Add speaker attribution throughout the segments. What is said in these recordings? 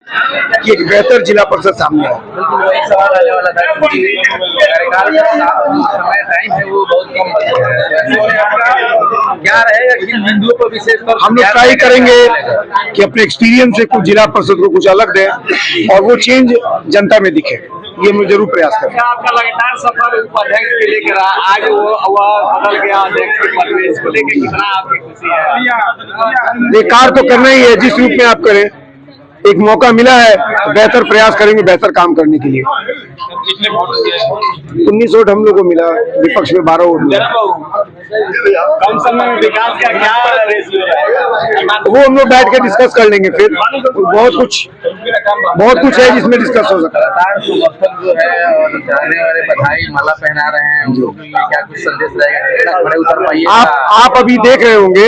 Speaker 1: कि एक बेहतर जिला परिषद सामने आए।
Speaker 2: एक सवाल आने वाला था कि कार्यकाल का समय टाइम है वो बहुत कम बचा है, क्या रहेगा किन बिंदुओं पर विशेष तौर
Speaker 1: हम लोग ट्राई करेंगे कि अपने एक्सपीरियंस से कुछ जिला परिषद को कुछ अलग दें और वो चेंज जनता में दिखे, ये हम जरूर प्रयास करें।
Speaker 3: आपका लगातार सफर उपाध्यक्ष के लेकर आज वो बदल गया अध्यक्ष के पद में, इसको लेकर कितना आपकी खुशी है?
Speaker 1: ये कार्य तो करना ही है, जिस रूप में आप करें, एक मौका मिला है तो बेहतर प्रयास करेंगे बेहतर काम करने के लिए। 19 वोट हम लोग को मिला, विपक्ष में 12 वोट मिला।
Speaker 3: कम समय में विकास का क्या रेशियो है
Speaker 1: वो हम लोग बैठ के डिस्कस कर लेंगे, फिर बहुत कुछ है जिसमें डिस्कस हो सकता है।
Speaker 2: जो है और जाने वाले बधाई माला पहना रहे हैं, उन लोगों के लिए क्या कुछ संदेश रहेगा? खड़े उतर पाइए।
Speaker 1: आप अभी देख रहे होंगे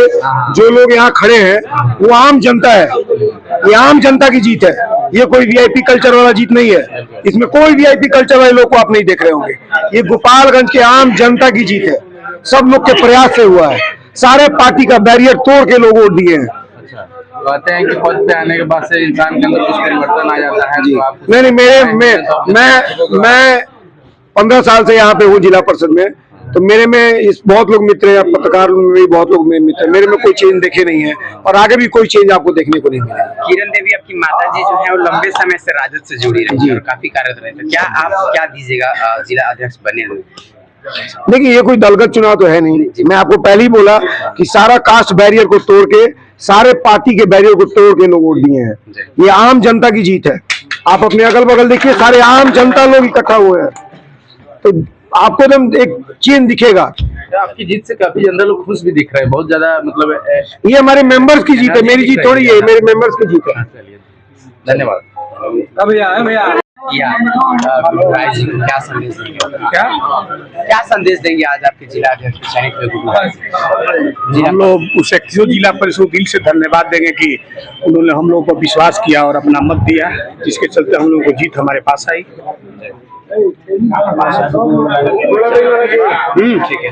Speaker 1: जो लोग यहाँ खड़े हैं वो आम जनता है, ये आम जनता की जीत है, ये कोई वीआईपी कल्चर वाला जीत नहीं है। इसमें कोई वीआईपी कल्चर वाले लोग को आप नहीं देख रहे होंगे, ये गोपालगंज के आम जनता की जीत है, सब लोग के प्रयास से हुआ है, सारे पार्टी का बैरियर तोड़ के लोग वोट दिए हैं।
Speaker 2: कहते हैं कि पद पे आने के बाद से इंसान के अंदर कुछ परिवर्तन आ जाता है, तो आप
Speaker 1: नहीं, मैं 15 साल से यहाँ पे हूँ जिला परिषद में, तो मेरे में इस बहुत लोग मित्र हैं, पत्रकार में भी बहुत लोग मित्र हैं, मेरे में कोई चेंज देखे नहीं है और आगे भी कोई चेंज आपको देखने को नहीं मिलेगा।
Speaker 4: किरण देवी आपकी माता जी जो है वो लंबे समय से राजद से जुड़ी रही है और काफी कार्यरत रहे, तो क्या आप क्या दीजिएगा जिला अध्यक्ष बने?
Speaker 1: देखिए, ये कोई दलगत चुनाव तो है नहीं, मैं आपको पहले ही बोला कि सारा कास्ट बैरियर को तोड़ के, सारे पार्टी के बैरियर को तोड़ के लोग वोट दिए हैं, ये आम जनता की जीत है। आप अपने अगल बगल देखिए, सारे आम जनता लोग इकट्ठा हुए हैं, तो आपको एकदम एक चेंज दिखेगा।
Speaker 2: आपकी जीत से काफी जनता लोग खुश भी दिख रहे हैं, बहुत ज्यादा, मतलब
Speaker 1: ये हमारे मेंबर्स की जीत है, मेरी जीत थोड़ी है, मेरे मेंबर्स की जीत है।
Speaker 2: धन्यवाद।
Speaker 4: भैया क्या संदेश देंगे? क्या संदेश देंगे आज आपके जिला अध्यक्ष
Speaker 5: हम लोग उस जिला परिषद दिल से धन्यवाद देंगे कि उन्होंने हम लोगों को विश्वास किया और अपना मत दिया, जिसके चलते हम लोगों को जीत हमारे पास आई।
Speaker 1: ठीक है।